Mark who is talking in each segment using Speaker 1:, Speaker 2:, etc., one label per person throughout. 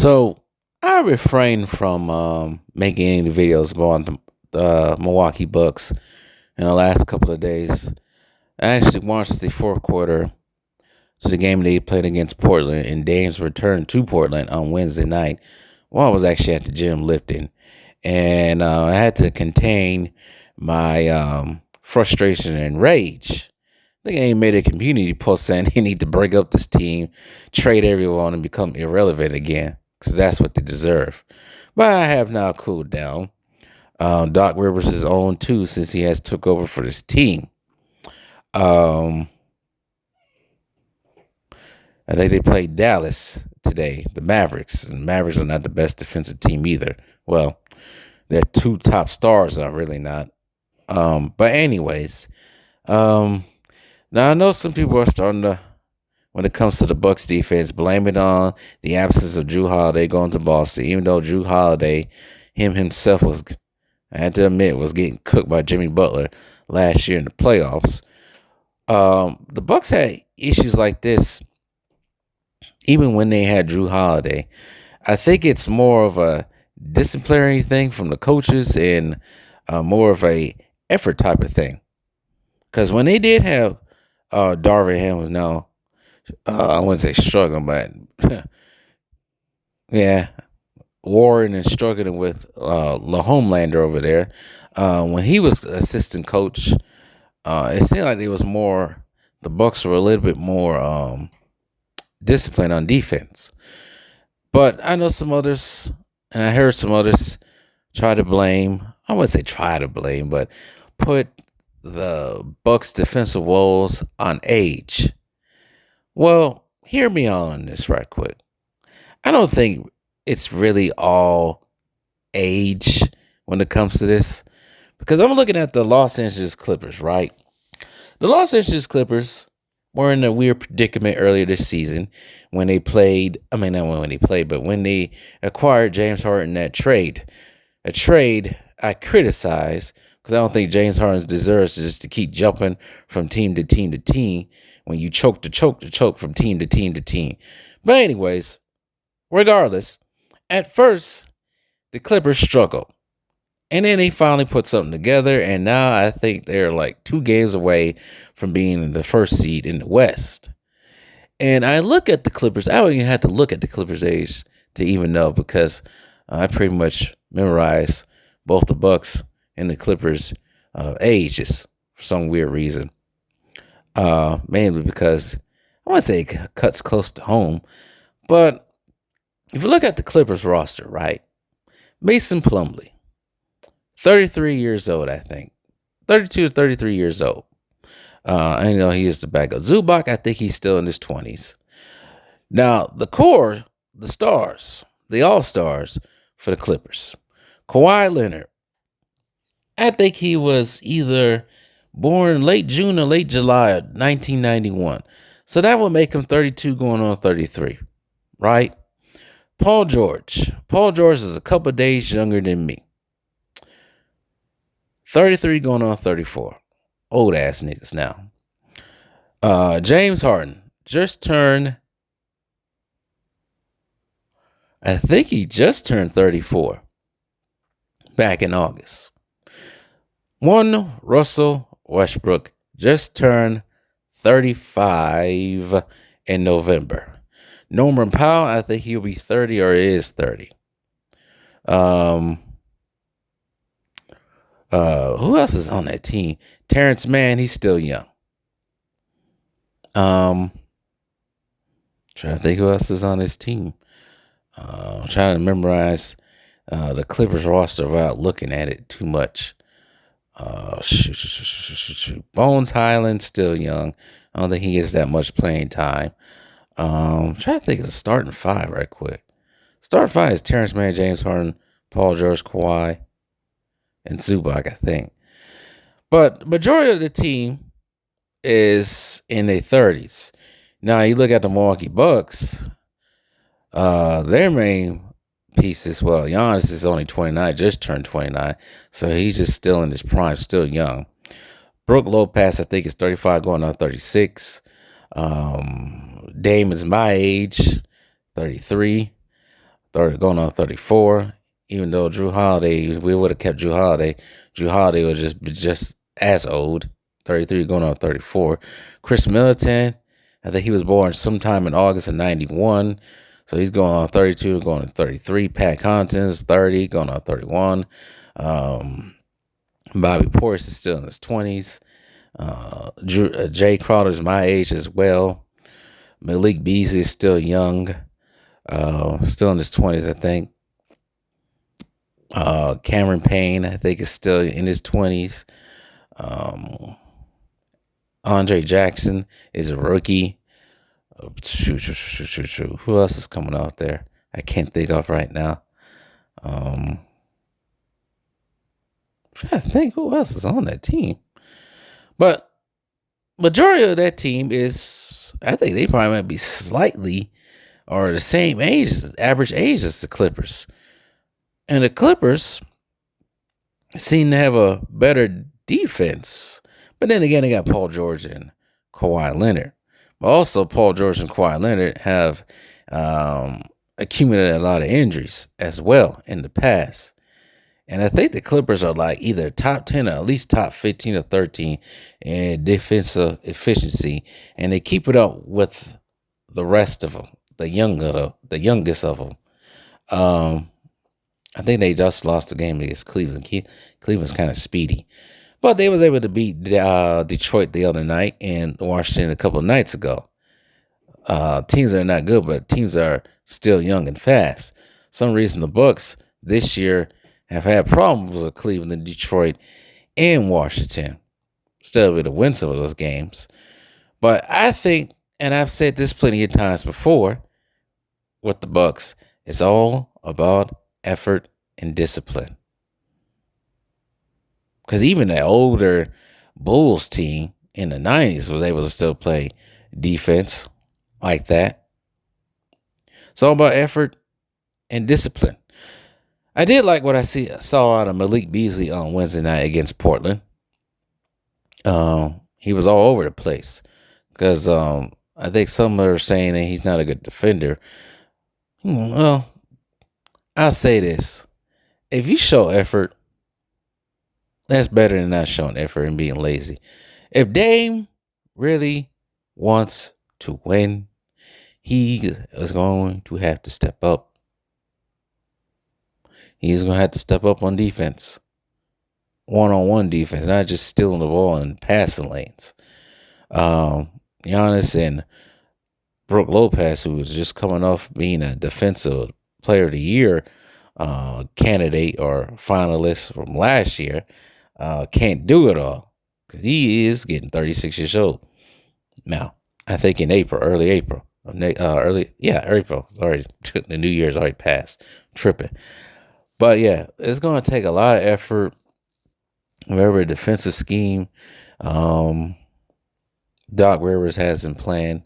Speaker 1: So I refrained from making any videos about the Milwaukee Bucks in the last couple of days. I actually watched the fourth quarter to the game they played against Portland, and Dame's returned to Portland on Wednesday night while I was actually at the gym lifting. And I had to contain my frustration and rage. I think I made a community post saying they need to break up this team, trade everyone, and become irrelevant again because that's what they deserve. But I have now cooled down. Doc Rivers is on too since he has took over for this team. Um, I think they played Dallas today, the Mavericks, and Mavericks are not the best defensive team either. Well, their two top stars are really not. But anyways, now I know some people are starting to, when it comes to the Bucks defense, blame it on the absence of Drew Holiday going to Boston. Even though Drew Holiday, himself was, I had to admit, was getting cooked by Jimmy Butler last year in the playoffs. The Bucks had issues like this even when they had Drew Holiday. I think it's more of a disciplinary thing from the coaches and more of a effort type of thing. Because when they did have Darvin Ham was now, I wouldn't say struggling, but yeah, warring and struggling with La Homelander over there. When he was assistant coach, it seemed like the Bucks were a little bit more disciplined on defense. But I know some others, and I heard some others try to blame. I wouldn't say try to blame, but put the Bucks' defensive woes on age. Well, hear me out on this right quick. I don't think it's really all age when it comes to this, because I'm looking at the Los Angeles Clippers, right? The Los Angeles Clippers were in a weird predicament earlier this season when they played. I mean, not when they played, but when they acquired James Harden that trade. A trade I criticize because I don't think James Harden deserves just to keep jumping from team to team to team when you choke from team to team to team. But anyways, regardless, at first, the Clippers struggled. And then they finally put something together, and now I think they're like 2 games away from being in the first seed in the West. And I look at the Clippers. I don't even have to look at the Clippers' age to even know because I pretty much memorized both the Bucks and the Clippers' ages for some weird reason. Mainly because I want to say it cuts close to home. But if you look at the Clippers roster, right? Mason Plumlee, 33 years old, I think. 32 to 33 years old. I know he is the backup. Zubac, I think he's still in his 20s. Now, the core, the stars, the all-stars for the Clippers. Kawhi Leonard, I think he was either born late June or late July of 1991. So that would make him 32 going on 33, right? Paul George. Paul George is a couple of days younger than me. 33 going on 34. Old ass niggas now. James Harden just turned, I think he just turned 34 back in August. Russell Westbrook just turned 35 in November. Norman Powell, I think he'll be 30 or is 30. Who else is on that team? Terrence Mann, he's still young. Trying to think who else is on this team. I'm trying to memorize the Clippers roster without looking at it too much. Bones Highland, still young. I don't think he gets that much playing time. Trying to think of the starting 5 right quick. Starting 5 is Terrence Mann, James Harden, Paul George, Kawhi, and Zubac, I think. But majority of the team is in their 30s. Now, you look at the Milwaukee Bucks, their main pieces, well, Giannis is only 29, just turned 29, so he's just still in his prime, still young. Brook Lopez, I think, is 35 going on 36. Dame is my age, 33. going on 34. Even though Drew Holiday, we would have kept Drew Holiday. Drew Holiday would just be just as old, 33 going on 34. Chris Middleton, I think he was born sometime in August of 91. So he's going on 32, going on 33. Pat Connaughton's 30, going on 31. Bobby Portis is still in his 20s. Jay Crowder's my age as well. Malik Beasley is still young, still in his 20s, I think. Cameron Payne, I think, is still in his 20s. Andre Jackson is a rookie. Shoot. Who else is coming out there? I can't think of right now. I think who else is on that team. But majority of that team is, I think they probably might be slightly or the same age, average age as the Clippers. And the Clippers seem to have a better defense. But then again, they got Paul George and Kawhi Leonard. But also, Paul George and Kawhi Leonard have accumulated a lot of injuries as well in the past. And I think the Clippers are like either top 10 or at least top 15 or 13 in defensive efficiency. And they keep it up with the rest of them, the youngest of them. I think they just lost the game against Cleveland. Cleveland's kind of speedy. But they was able to beat Detroit the other night and Washington a couple of nights ago. Teams are not good, but teams are still young and fast. Some reason the Bucks this year have had problems with Cleveland, Detroit, and Washington. Still able to win some of those games. But I think, and I've said this plenty of times before with the Bucks, it's all about effort and discipline. Because even the older Bulls team in the 90s was able to still play defense like that. It's all about effort and discipline. I did like what I saw out of Malik Beasley on Wednesday night against Portland. He was all over the place because I think some are saying that he's not a good defender. Well, I'll say this. If you show effort, that's better than not showing effort and being lazy. If Dame really wants to win, he is going to have to step up. He's going to have to step up on defense. One-on-one defense, not just stealing the ball in passing lanes. Giannis and Brook Lopez, who was just coming off being a defensive player of the year candidate or finalist from last year, can't do it all because he is getting 36 years old now. I think in early April. April. Sorry, the New Year's already passed. Tripping. But yeah, it's going to take a lot of effort. Whatever defensive scheme Doc Rivers has in plan.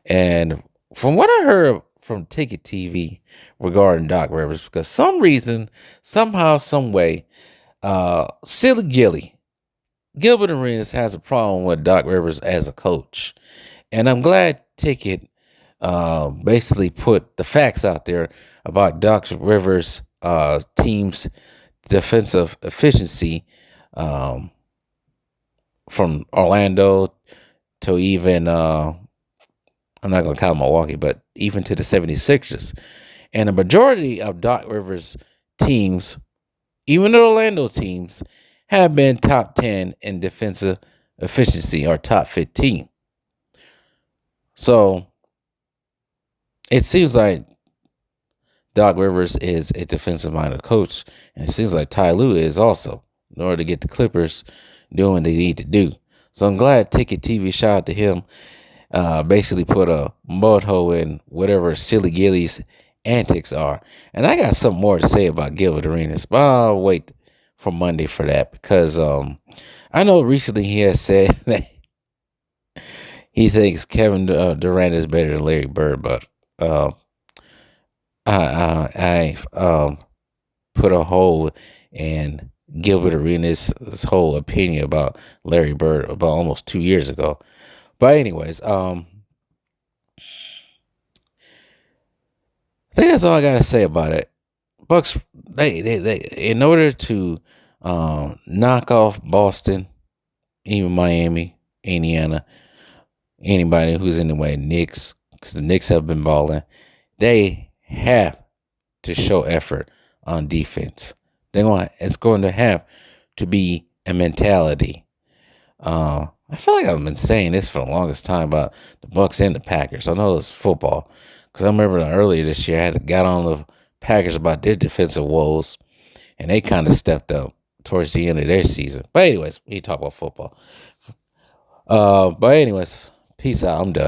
Speaker 1: And from what I heard from Ticket TV regarding Doc Rivers, because some reason, somehow, some way, Silly Gilbert Arenas has a problem with Doc Rivers as a coach. And I'm glad Ticket basically put the facts out there about Doc Rivers' team's defensive efficiency from Orlando to even, I'm not going to count Milwaukee, but even to the 76ers. And the majority of Doc Rivers' teams, even the Orlando teams, have been top 10 in defensive efficiency or top 15. So it seems like Doc Rivers is a defensive-minded coach, and it seems like Ty Lue is also, in order to get the Clippers doing what they need to do. So I'm glad Ticket TV, shout out to him, basically put a mud hole in whatever Silly Gilly's antics are. And I got something more to say about Gilbert Arenas, but I'll wait for Monday for that because I know recently he has said that he thinks Kevin Durant is better than Larry Bird, but I put a hole in Gilbert Arenas' whole opinion about Larry Bird about almost 2 years ago. But anyways, the think that's all I gotta say about it. Bucks, they in order to knock off Boston, even Miami, Indiana, anybody who's in the way, Knicks, because the Knicks have been balling, they have to show effort on defense. It's going to have to be a mentality. I feel like I've been saying this for the longest time about the Bucks and the Packers. I know it's football because I remember earlier this year I had got on the Packers about their defensive woes, and they kind of stepped up towards the end of their season. But anyways, we talk about football. But anyways, peace out. I'm done.